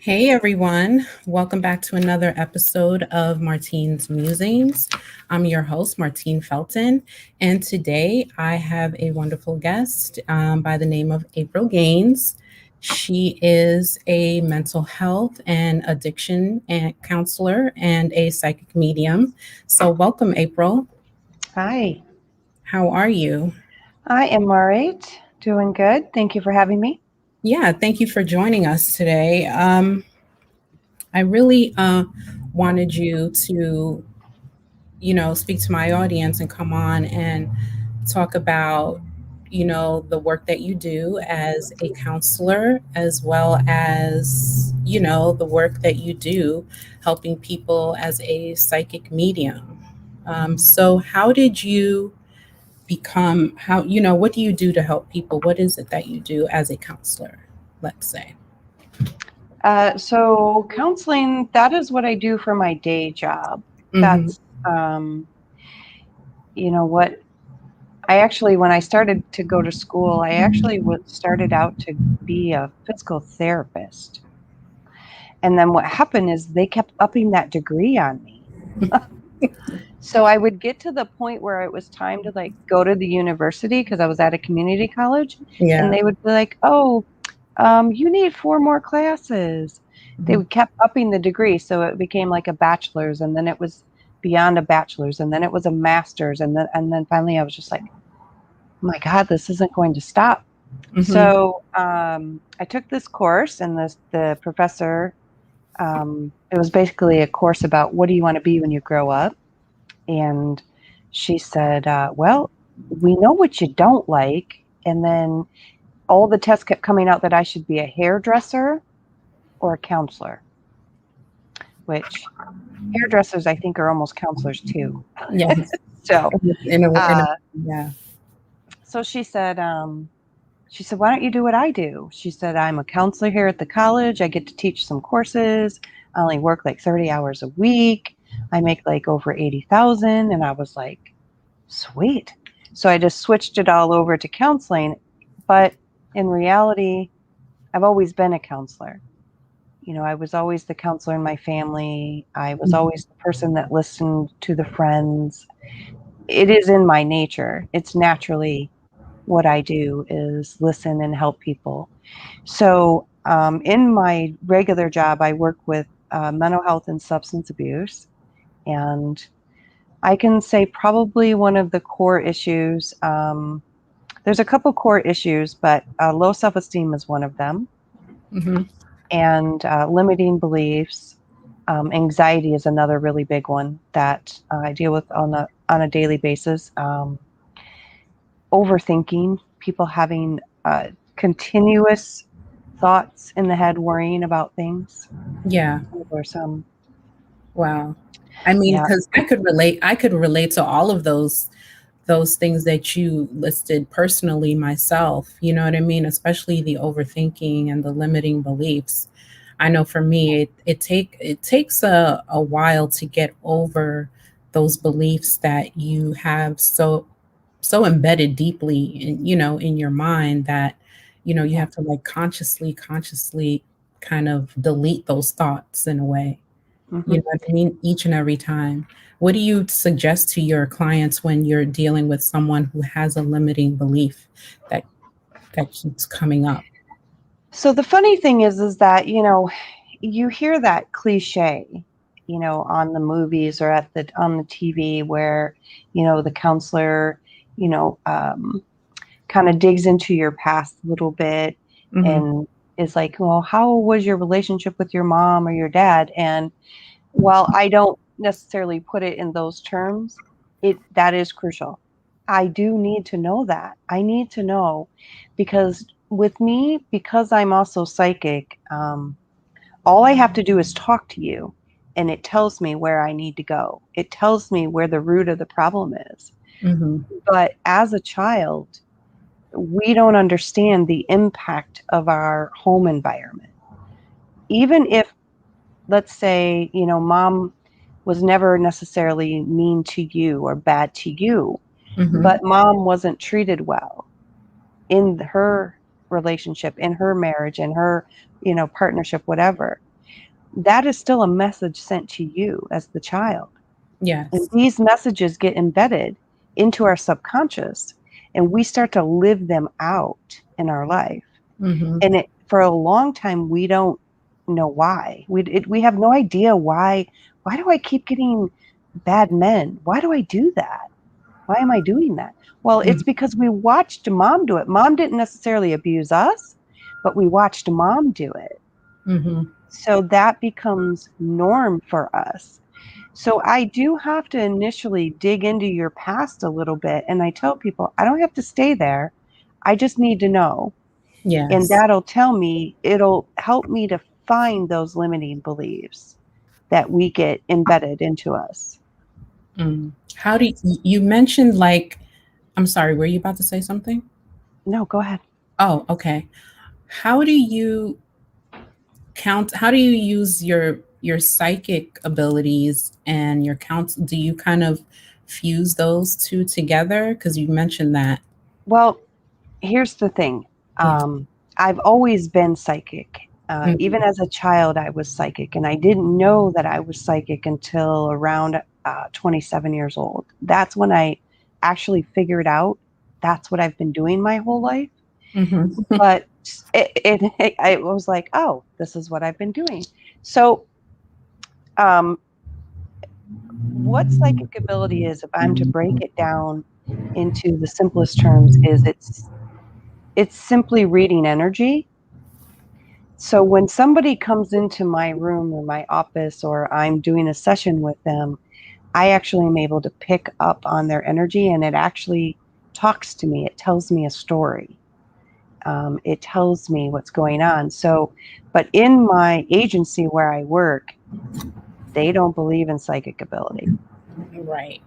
Hey everyone, welcome back to another episode of Martine's Musings. I'm your host, Martine Felton, and today I have a wonderful guest by the name of April Gaines. She is a mental health and addiction and counselor and a psychic medium. So, welcome, April. Hi, How are you? I am all right. Doing good. Thank you for having me. Yeah, thank you for joining us today. I really wanted you to speak to my audience and come on and talk about, the work that you do as a counselor, as well as, the work that you do helping people as a psychic medium. So, how did you what do you do to help people? What is it that you do as a counselor, let's say? So counseling, that is what I do for my day job. Mm-hmm. That's, what I actually, when I started to go to school, I actually started out to be a physical therapist. And then what happened is they kept upping that degree on me. So I would get to the point where it was time to go to the university because I was at a community college, and Yeah. they would be like, "Oh, you need 4 more classes." They Mhm. would kept upping the degree, so it became like a bachelor's, and then it was beyond a bachelor's, and then it was a master's, and then finally I was just like, "Oh my God, this isn't going to stop." Mhm. So I took this course, and the professor, it was basically a course about what do you want to be when you grow up. And she said, well, we know what you don't like. And then all the tests kept coming out that I should be a hairdresser or a counselor, which hairdressers, I think, are almost counselors too. Yes. So, In a, uh, yeah. so she said, why don't you do what I do? She said, I'm a counselor here at the college. I get to teach some courses. I only work like 30 hours a week. I make like over 80,000. And I was like, sweet. So I just switched it all over to counseling. But in reality, I've always been a counselor. I was always the counselor in my family. I was always the person that listened to the friends. It is in my nature. It's naturally what I do is listen and help people. So in my regular job, I work with mental health and substance abuse. And I can say probably one of the core issues, there's a couple core issues, but low self-esteem is one of them. Hmm. And limiting beliefs. Anxiety is another really big one that I deal with on a daily basis. Overthinking, people having continuous thoughts in the head, worrying about things. Yeah. Or some, Wow. I mean, yeah. because I could relate to all of those things that you listed personally myself. You know what I mean? Especially the overthinking and the limiting beliefs. I know for me, it takes a while to get over those beliefs that you have so embedded deeply in your mind that you Yeah. have to like consciously kind of delete those thoughts in a way. You Hmm. know what I mean? Each and every time. What do you suggest to your clients when you're dealing with someone who has a limiting belief that keeps coming up? So the funny thing is that, you hear that cliche, on the movies or on the TV where, the counselor, you know, um, kind of digs into your past a little bit Mhm. and is like, well, how was your relationship with your mom or your dad? And while I don't necessarily put it in those terms, that is crucial. I do need to know that. I need to know because with me, because I'm also psychic, all I have to do is talk to you and it tells me where I need to go. It tells me where the root of the problem is. Mhm. But as a child, we don't understand the impact of our home environment. Even if, let's say, mom was never necessarily mean to you or bad to you, Mhm. but mom wasn't treated well in her relationship, in her marriage, in her, partnership, whatever. that is still a message sent to you as the child. And Yes. these messages get embedded into our subconscious, and we start to live them out in our life. Mm-hmm. And for a long time, we don't know why. We have no idea why. Why do I keep getting bad men? Why do I do that? Why am I doing that? Well, it's because we watched mom do it. Mom didn't necessarily abuse us, but we watched mom do it. Mm-hmm. So that becomes norm for us. So I do have to initially dig into your past a little bit. And I tell people, I don't have to stay there. I just need to know. And Yes. that'll tell me, it'll help me to find those limiting beliefs that we get embedded into us. Mm. How do you mentioned, like, I'm sorry, were you about to say something? No, go ahead. Oh, okay. How do you how do you use your psychic abilities and your count? Do you kind of fuse those two together? Because you mentioned that. Well, here's the thing. Yeah. I've always been psychic. Mhm. Even as a child, I was psychic, and I didn't know that I was psychic until around 27 years old. That's when I actually figured out that's what I've been doing my whole life. Mhm. But it was like, oh, this is what I've been doing. So, um, what psychic ability is, if I'm to break it down into the simplest terms, is it's simply reading energy. So when somebody comes into my room or my office, or I'm doing a session with them, I actually am able to pick up on their energy, and it actually talks to me. It tells me a story. It tells me what's going on. So, but in my agency where I work, they don't believe in psychic ability. Right.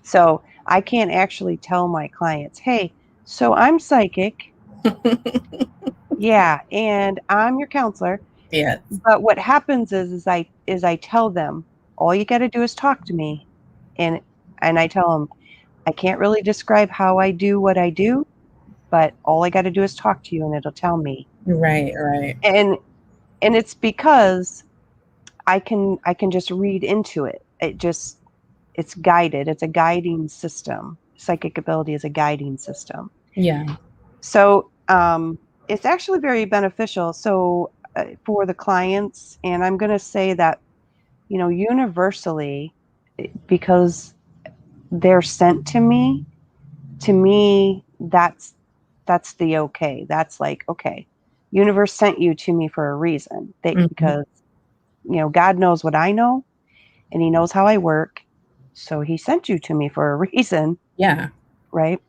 So I can't actually tell my clients, hey, so I'm psychic. Yeah, and I'm your counselor. Yes. But what happens is I tell them, all you got to do is talk to me, and I tell them, I can't really describe how I do what I do, but all I got to do is talk to you, and it'll tell me. Right. Right. And it's because I can just read into it. It's guided. It's a guiding system. Psychic ability is a guiding system. Yeah. So it's actually very beneficial. So for the clients, and I'm going to say that, universally, because they're sent to me, that's the okay. That's like, okay, universe sent you to me for a reason. Mhm. Because, God knows what I know, and he knows how I work. So he sent you to me for a reason, Yeah. right?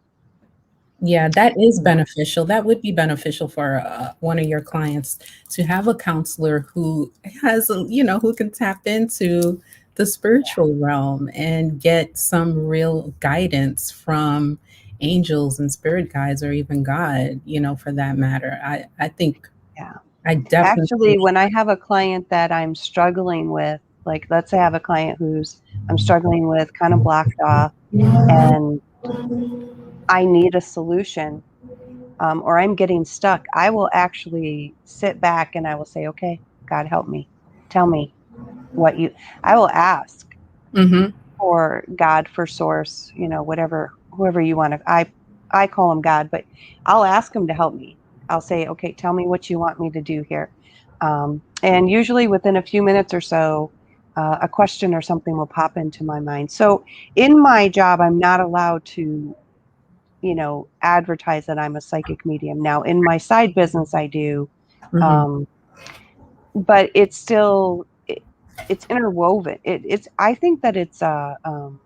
Yeah, that is beneficial. That would be beneficial for one of your clients to have a counselor who has, who can tap into the spiritual realm and get some real guidance from angels and spirit guides, or even God, for that matter. I think Yeah. I definitely. Actually, when I have a client that I'm struggling with, like let's say I have a client who's I'm struggling with, kind of blocked off, and I need a solution, or I'm getting stuck, I will actually sit back and I will say, okay, God help me. Tell me I will ask Mhm. for God, for source, whatever, whoever you want to, I call him God, but I'll ask him to help me. I'll say, okay, tell me what you want me to do here. And usually within a few minutes or so, a question or something will pop into my mind. So in my job, I'm not allowed to, advertise that I'm a psychic medium. Now, in my side business, I do, Mhm. um, but it's still, it's interwoven. I think that it's I don't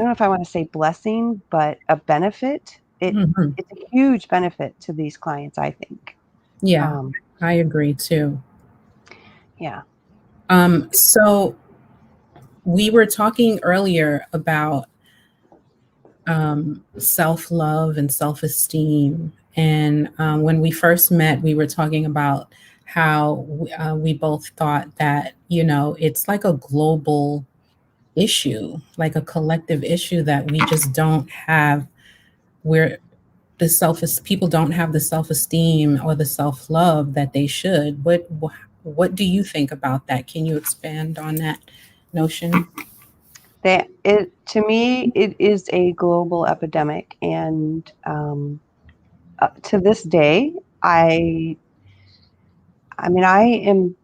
know if I want to say blessing, but a benefit. Mhm. It's a huge benefit to these clients, I think. Yeah, Um, I agree too. yeah. So we were talking earlier about self love and self esteem. And when we first met, we were talking about how we both thought that, it's like a global issue, like a collective issue that we just don't have, where people don't have the self esteem or the self love that they should. What do you think about that? Can you expand on that notion? That it to me it is a global epidemic, and to this day, I mean, I am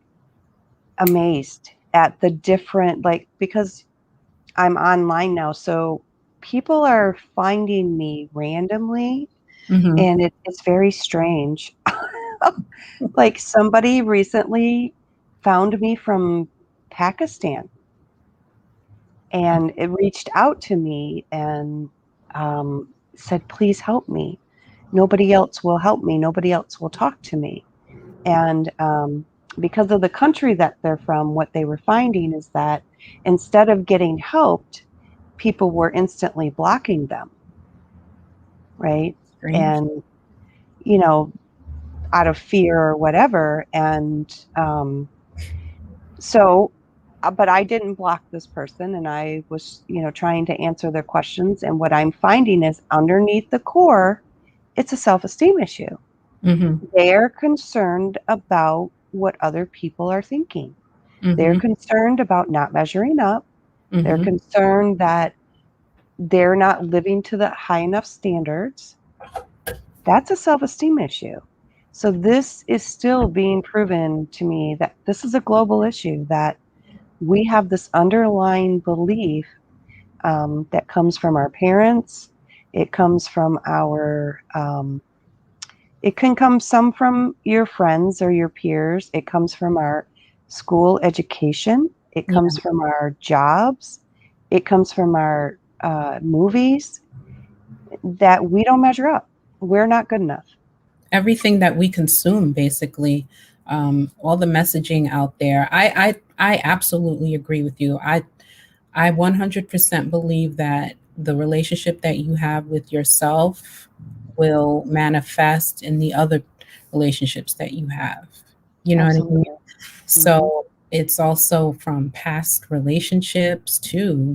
amazed at the different, like, because I'm online now, so people are finding me randomly, Mm-hmm. and it's very strange. Like, somebody recently found me from Pakistan, and it reached out to me and said, "Please help me. Nobody else will help me. Nobody else will talk to me." And because of the country that they're from, what they were finding is that instead of getting helped, people were instantly blocking them, right? Strange. And, you know, out of fear or whatever. And so, but I didn't block this person, and I was, trying to answer their questions. And what I'm finding is underneath the core, it's a self-esteem issue. Mm-hmm. They're concerned about what other people are thinking. They're Mm-hmm. concerned about not measuring up. They're Mm-hmm. concerned that they're not living to the high enough standards. That's a self-esteem issue. So this is still being proven to me that this is a global issue, that we have this underlying belief that comes from our parents. It comes from it can come some from your friends or your peers. It comes from our school education. It Yeah. comes from our jobs. It comes from our movies, that we don't measure up. We're not good enough. Everything that we consume, basically, all the messaging out there. I absolutely agree with you. I 100% believe that the relationship that you have with yourself will manifest in the other relationships that you have. You know what I mean? Absolutely. Hmm. So it's also from past relationships too,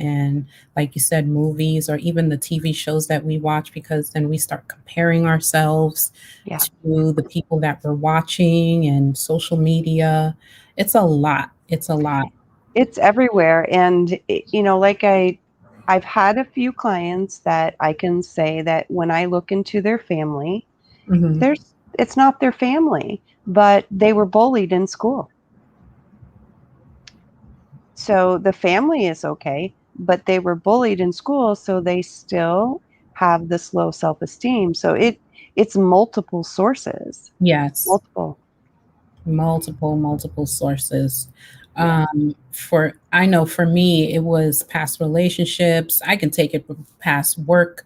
and like you said, movies or even the TV shows that we watch, because then we start comparing ourselves Yeah. to the people that we're watching and social media. It's a lot. It's a lot. It's everywhere. And, like I've had a few clients that I can say that when I look into their family, Hmm. it's not their family, but they were bullied in school. So the family is okay, but they were bullied in school, so they still have this low self-esteem. So it's multiple sources. Yes. Multiple. Multiple sources. Yeah. For I know for me it was past relationships. I can take it from past work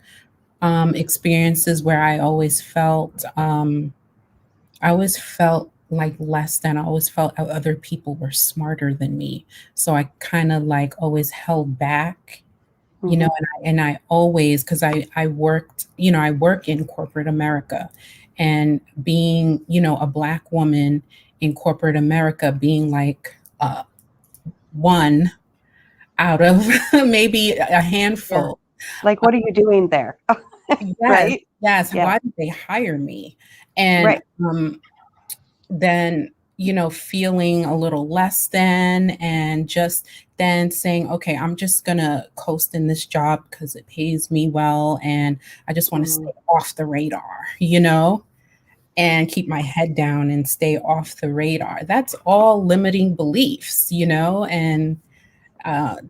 experiences where I always felt like less than. I always felt other people were smarter than me, so I kind of like always held back. Hmm. And I always, because I worked, I work in corporate America, and being, a black woman in corporate America, being like one out of maybe a Yeah. handful. Like, what are you doing there? Yes, Right? yes. Yeah. Why did they hire me? And Right. then, feeling a little less than, and just then saying, okay, I'm just gonna coast in this job because it pays me well, and I just want to Mm. stay off the radar, and keep my head down and stay off the radar. That's all limiting beliefs, and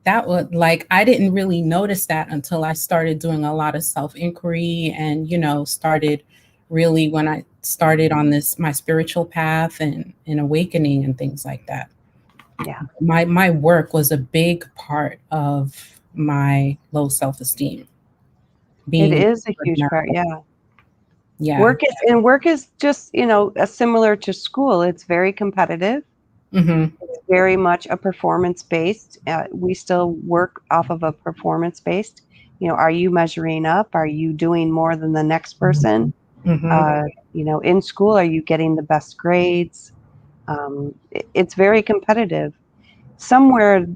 that was like, I didn't really notice that until I started doing a lot of self inquiry, and started really, when I started on this my spiritual path and awakening and things like that. Yeah. My work was a big part of my low self esteem. It Being is a huge part. Yeah. yeah. Work is just, similar to school. It's very competitive. Hmm. It's very much a performance based. We still work off of a performance based. Are you measuring up? Are you doing more than the next person? Hmm. Uh, in school, are you getting the best grades? It's very competitive. Somewhere,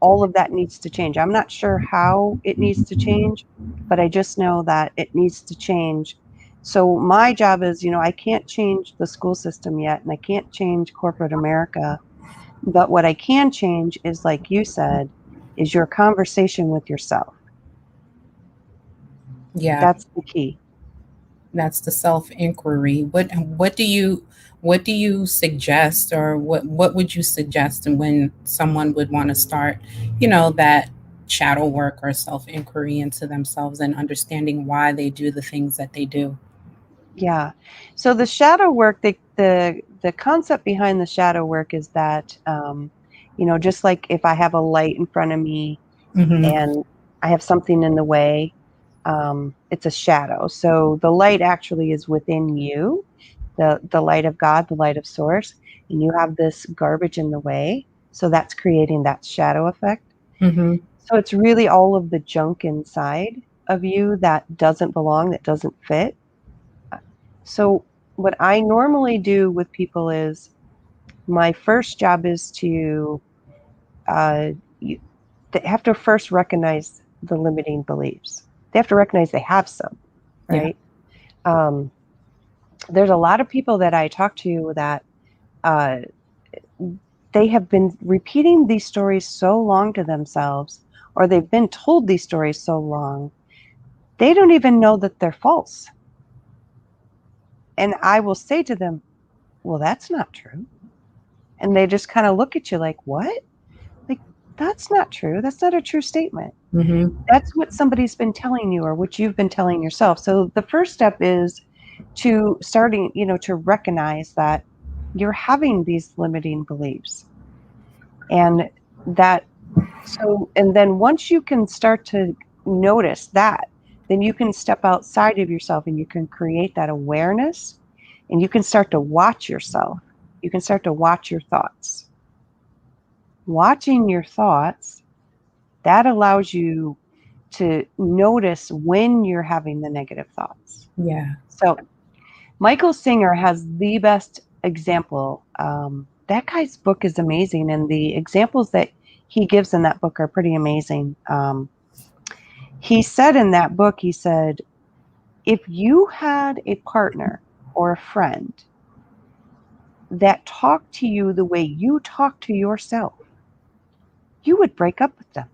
all of that needs to change. I'm not sure how it needs to change, but I just know that it needs to change. So my job is, I can't change the school system yet, and I can't change corporate America. But what I can change is, like you said, is your conversation with yourself. Yeah, That's the key. that's the self inquiry. What do you suggest, or what would you suggest when someone would want to start, that shadow work or self inquiry into themselves and understanding why they do the things that they do? Yeah. So the shadow work, the concept behind the shadow work is that, just like if I have a light in front of me Mm-hmm. and I have something in the way, it's a shadow. So the light actually is within you, the light of God, the light of source, and you have this garbage in the way. So that's creating that shadow effect. Mm-hmm. So it's really all of the junk inside of you that doesn't belong, that doesn't fit. So what I normally do with people is, my first job is to, you, they have to first recognize the limiting beliefs. They have to recognize they have some, Yeah. right? Um, there's a lot of people that I talk to that uh, they have been repeating these stories so long to themselves, or they've been told these stories so long, they don't even know that they're false. And I will say to them, well, that's not true. And they just kind of look at you like, what? Like, that's not true. That's not a true statement. Mm-hmm. That's what somebody's been telling you, or what you've been telling yourself. So the first step is to starting, to recognize that you're having these limiting beliefs. And that, and then once you can start to notice that, then you can step outside of yourself and you can create that awareness, and you can start to watch yourself. You can start to watch your thoughts. Watching your thoughts, that allows you to notice when you're having the negative thoughts. Yeah. So Michael Singer has the best example. That guy's book is amazing, and the examples that he gives in that book are pretty amazing. He said in that book, he said, if you had a partner or a friend that talked to you the way you talk to yourself, you would break up with them.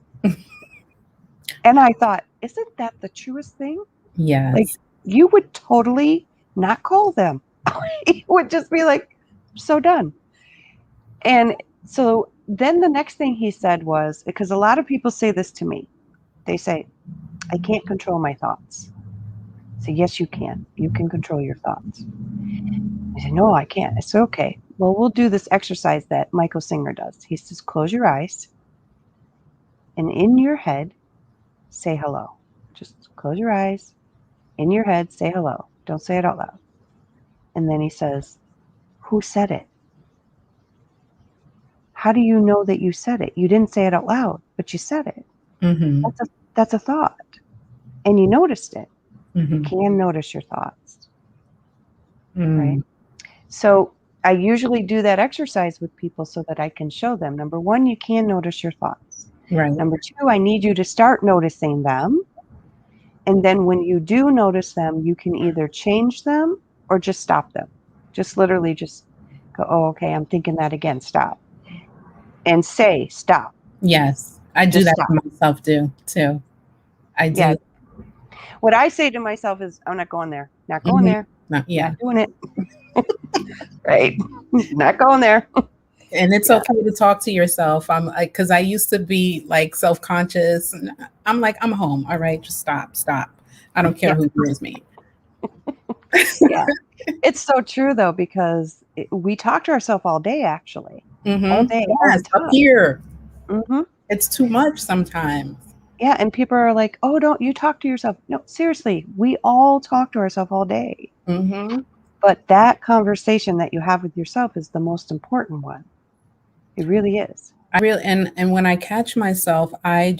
And I thought, isn't that the truest thing? Like, Yes. you would totally not call them. It would just be like, so done. And so then the next thing he said was, because a lot of people say this to me, they say, I can't control my thoughts. I say, yes, you can. You can control your thoughts. I said, no, I can't. I said, okay, well, we'll do this exercise that Michael Singer does. He says, close your eyes, and in your head, say hello. Just close your eyes. In your head, say hello. Don't say it out loud. And then he says, who said it? How do you know that you said it? You didn't say it out loud, but you said it. Mm-hmm. That's a thought. And you noticed it. You Mm-hmm. can notice your thoughts, right? Mm. So I usually do that exercise with people so that I can show them, number one, you can notice your thoughts. Right. Number two, I need you to start noticing them. And then when you do notice them, you can either change them or just stop them. Just literally just go, oh, okay, I'm thinking that again, stop. And say, stop, Yes. I do just that stop. to myself too. I Yeah. do. What I say to myself is, I'm not going there, not going Mm-hmm. there, Yeah. not doing it. Right? Not going there. And it's Yeah. okay to talk to yourself. I'm like, because I used to be like self conscious. I'm like, I'm home. All right, just stop, stop. I don't care Yeah. who hears me. Yeah. It's so true though, because we talk to ourselves all day, actually, all Mm-hmm. day, all the Yes, up time. here. Hmm. It's too much sometimes. Yeah. And people are like, oh, don't you talk to yourself? No, seriously, we all talk to ourselves all day. Mm-hmm. But that conversation that you have with yourself is the most important one. It really is. I really and when I catch myself, I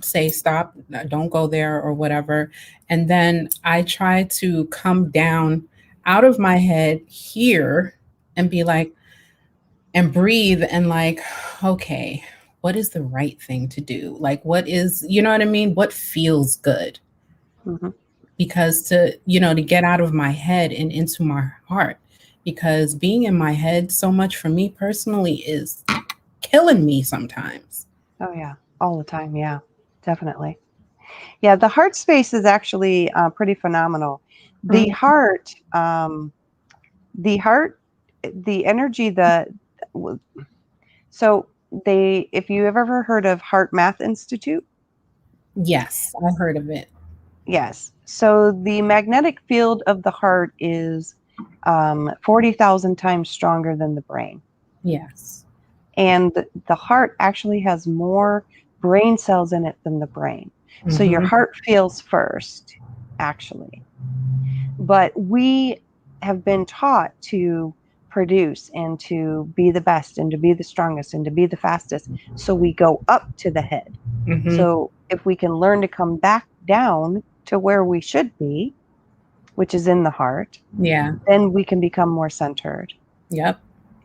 say stop, don't go there or whatever, and then I try to come down out of my head here and be like, and breathe and like, okay, what is the right thing to do? Like, what is, you know what I mean? What feels good? Hmm. because to get out of my head and into my heart, because being in my head so much for me personally is killing me sometimes. Oh yeah, all the time. Yeah, definitely. Yeah, the heart space is actually pretty phenomenal. The Mhm. heart, the heart, the energy that. So if you have ever heard of Heart Math Institute, Yes, I heard of it. yes. So the magnetic field of the heart is 40,000 times stronger than the brain. Yes. And the heart actually has more brain cells in it than the brain. So your Hmm. heart feels first, actually. But we have been taught to produce and to be the best and to be the strongest and to be the fastest. So we go up to the head. Hmm. So if we can learn to come back down to where we should be, which is in the heart, Yeah. then we can become more centered. Yep.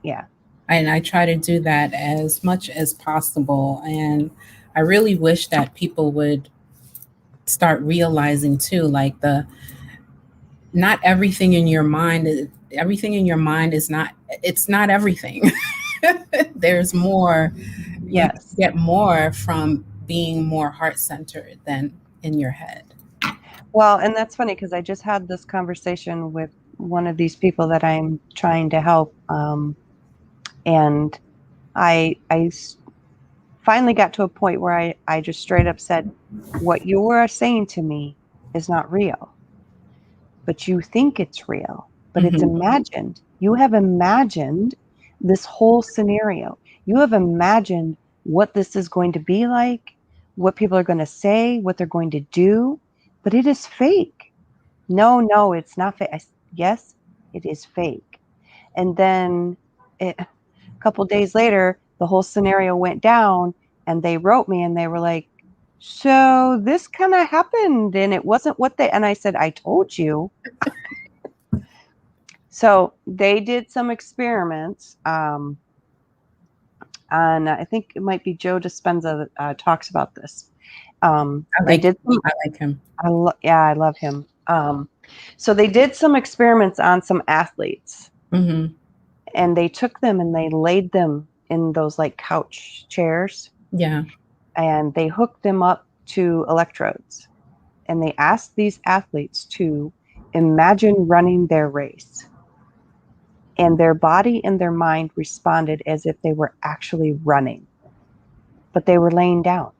Yeah. And I try to do that as much as possible. And I really wish that people would start realizing too, like the not everything in your mind everything in your mind is not, it's not everything. There's more. You Yes. get more from being more heart centered than in your head. Well, and that's funny because I just had this conversation with one of these people that I'm trying to help. And I finally got to a point where I just straight up said, what you are saying to me is not real, but you think it's real, but it's Hmm. imagined. You have imagined this whole scenario. You have imagined what this is going to be like, what people are going to say, what they're going to do, but it is fake. No, no, it's not fake. Yes, it is fake. And then a couple days later, the whole scenario went down and they wrote me and they were like, so this kind of happened and it wasn't what they, and I said, I told you. So they did some experiments. And I think it might be Joe Dispenza talks about this. I They like did some, I like him. yeah, I love him. So they did some experiments on some athletes Hmm. and they took them and they laid them in those like couch chairs Yeah. and they hooked them up to electrodes and they asked these athletes to imagine running their race and their body and their mind responded as if they were actually running, but they were laying down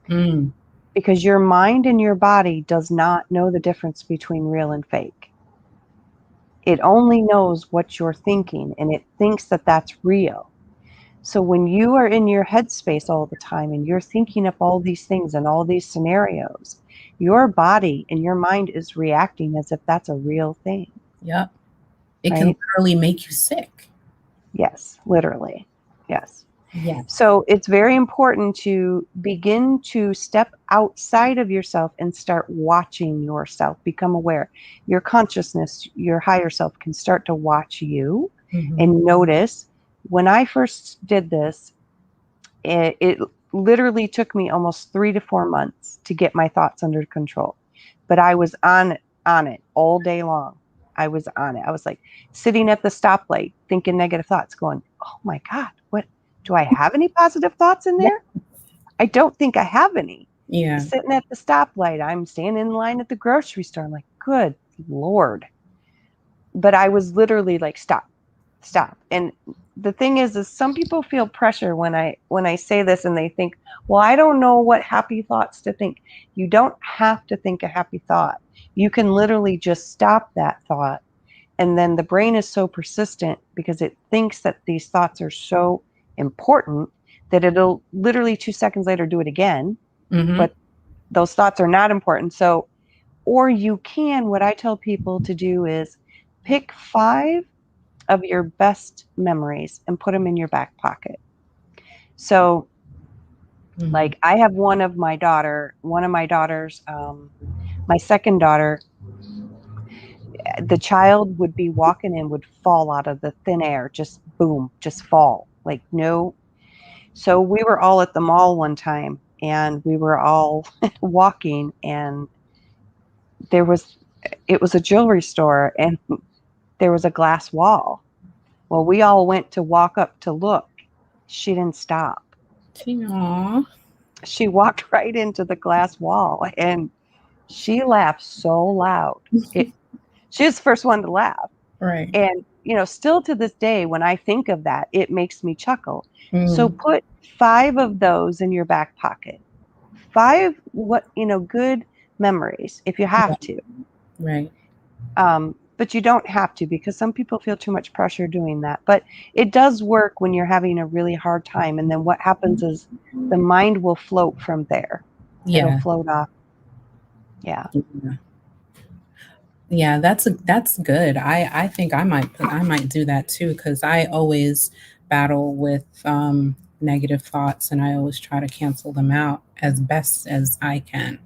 Mm. because your mind and your body does not know the difference between real and fake. It only knows what you're thinking and it thinks that that's real. So when you are in your headspace all the time and you're thinking up all these things and all these scenarios, your body and your mind is reacting as if that's a real thing, Yep. It can right? literally make you sick. Yes, literally. Yes. Yes. So it's very important to begin to step outside of yourself and start watching yourself, become aware. Your consciousness, your higher self can start to watch you Hmm. and notice. When I first did this, it literally took me almost 3 to 4 months to get my thoughts under control. But I was on it all day long. I was on it. I was like sitting at the stoplight thinking negative thoughts, going, oh my God, what do I have any positive thoughts in Yeah. there? I don't think I have any. Yeah. Sitting at the stoplight, I'm standing in line at the grocery store. I'm like, good Lord. But I was literally like, stop, stop. And the thing is some people feel pressure when I say this and they think, well, I don't know what happy thoughts to think. You don't have to think a happy thought. You can literally just stop that thought. And then the brain is so persistent because it thinks that these thoughts are so important that it'll literally 2 seconds later do it again. Hmm. But those thoughts are not important. So, or you can, what I tell people to do is pick 5 of your best memories and put them in your back pocket. So, Hmm. like I have one of my daughters, my second daughter, the child would be walking and would fall out of the thin air, just boom, just fall. Like no. So we were all at the mall one time and we were all walking and it was a jewelry store, and there was a glass wall. Well, we all went to walk up to look. She didn't stop. Aw. She walked right into the glass wall, and she laughed so loud. She was the first one to laugh. Right. And, still to this day, when I think of that, it makes me chuckle. So Mm. put 5 of those in your back pocket. 5, good memories if you have to. Right. But you don't have to, because some people feel too much pressure doing that. But it does work when you're having a really hard time. And then what happens is the mind will float from there. It'll Yeah. float off. Yeah. Yeah, that's good. I think I might do that too, because I always battle with negative thoughts, and I always try to cancel them out as best as I can.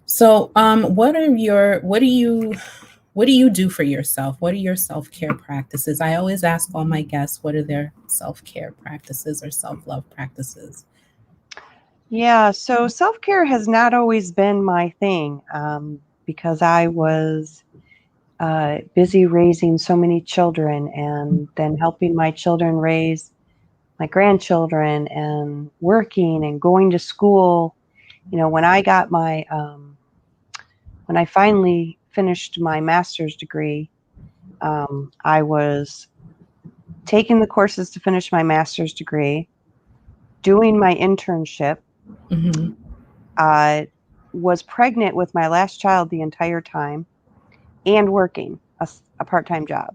So, what do you do for yourself? What are your self-care practices? I always ask all my guests what are their self-care practices or self-love practices. Yeah. So self-care has not always been my thing, because I was busy raising so many children, and then helping my children raise my grandchildren, and working and going to school. When I got when I finally finished my master's degree, I was taking the courses to finish my master's degree, doing my internship, Hmm. was pregnant with my last child the entire time, and working a part-time job.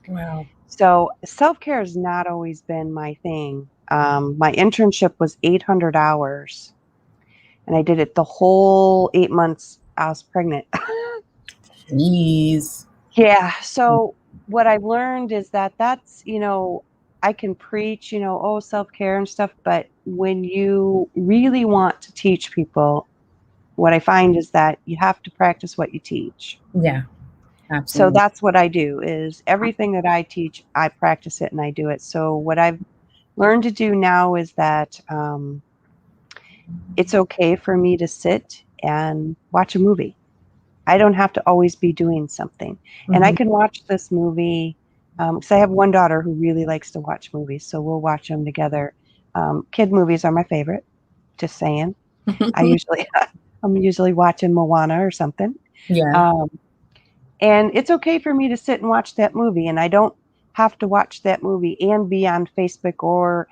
Wow. So self-care has not always been my thing. My internship was 800 hours, and I did it the whole 8 months I was pregnant. Jeez. Yeah. So what I've learned is that I can preach, oh, self-care and stuff, but when you really want to teach people, what I find is that you have to practice what you teach. Yeah, So absolutely. that's what I do, is everything that I teach, I practice it and I do it. So what I've learned to do now is that it's okay for me to sit and watch a movie. I don't have to always be doing something. And I Hmm. can watch this movie, because I have one daughter who really likes to watch movies, so we'll watch them together. Kid movies are my favorite, just saying. I'm usually watching Moana or something. Yeah. Um, and it's okay for me to sit and watch that movie, and I don't have to watch that movie and be on Facebook, or,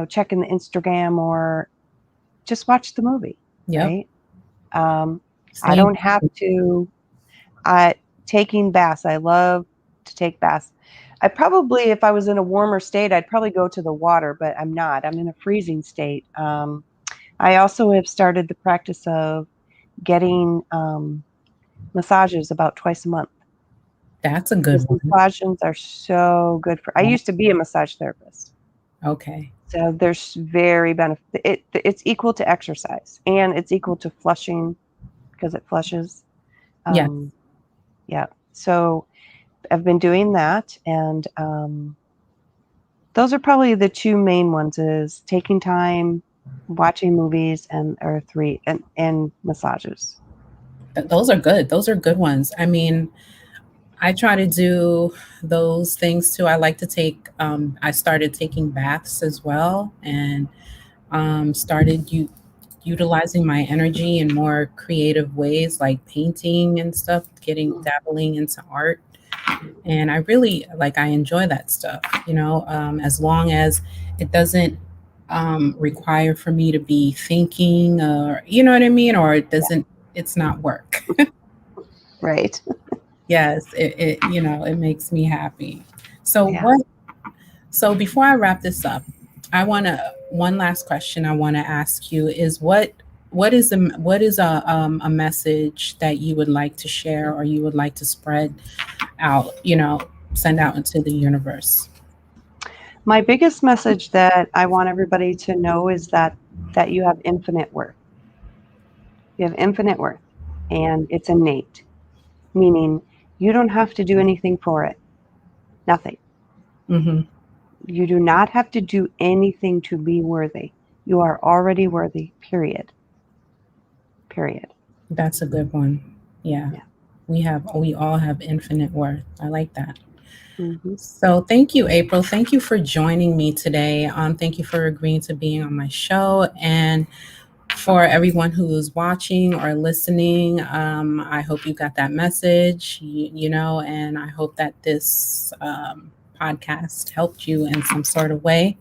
checking the Instagram, or just watch the movie, Yep. right? Um, I Same. don't have to. I Taking baths. I love to take baths. I probably, if I was in a warmer state, I'd probably go to the water, but I'm not. I'm in a freezing state. I also have started the practice of getting massages about twice a month, That's a good because one. massages are so good for. I used to be a massage therapist, Okay. so there's very benefit. It's equal to exercise, and it's equal to flushing, because it flushes. Yeah. Um, yeah. So I've been doing that, and those are probably the 2 main ones: is taking time, watching movies, and or 3, and massages. Those are good. Those are good ones. I mean, I try to do those things too. I started taking baths as well, and started utilizing my energy in more creative ways, like painting and stuff, getting dabbling into art. And I enjoy that stuff, as long as it doesn't require for me to be thinking, or, you know what I mean? Or it's not work. Right. Yes, it makes me happy. So Yeah. so before I wrap this up, one last question I want to ask you is what is a message that you would like to share, or you would like to spread out, send out into the universe? My biggest message that I want everybody to know is that you have infinite worth. You have infinite worth, and it's innate, meaning you don't have to do anything for it. Nothing. Hmm. You do not have to do anything to be worthy. You are already worthy, period. Period. That's a good one. Yeah. Yeah. We all have infinite worth. I like that. Hmm. So thank you, April. Thank you for joining me today. Thank you for agreeing to being on my show. And for everyone who is watching or listening, I hope you got that message, and I hope that this podcast helped you in some sort of way.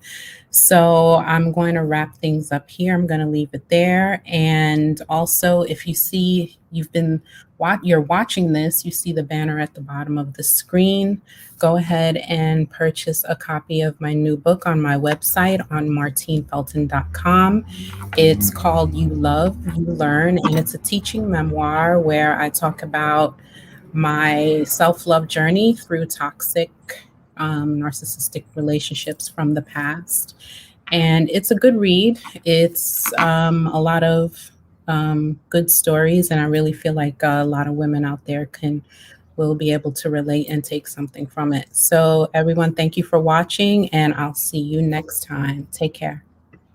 So I'm going to wrap things up here. I'm going to leave it there. And also, if you see you're watching this, you see the banner at the bottom of the screen. Go ahead and purchase a copy of my new book on my website on martinefelton.com. It's called You Love, You Learn, and it's a teaching memoir where I talk about my self love journey through toxic, narcissistic relationships from the past. And it's a good read. It's a lot of good stories, and I really feel like a lot of women out there will be able to relate and take something from it. So, everyone, thank you for watching, and I'll see you next time. Take care.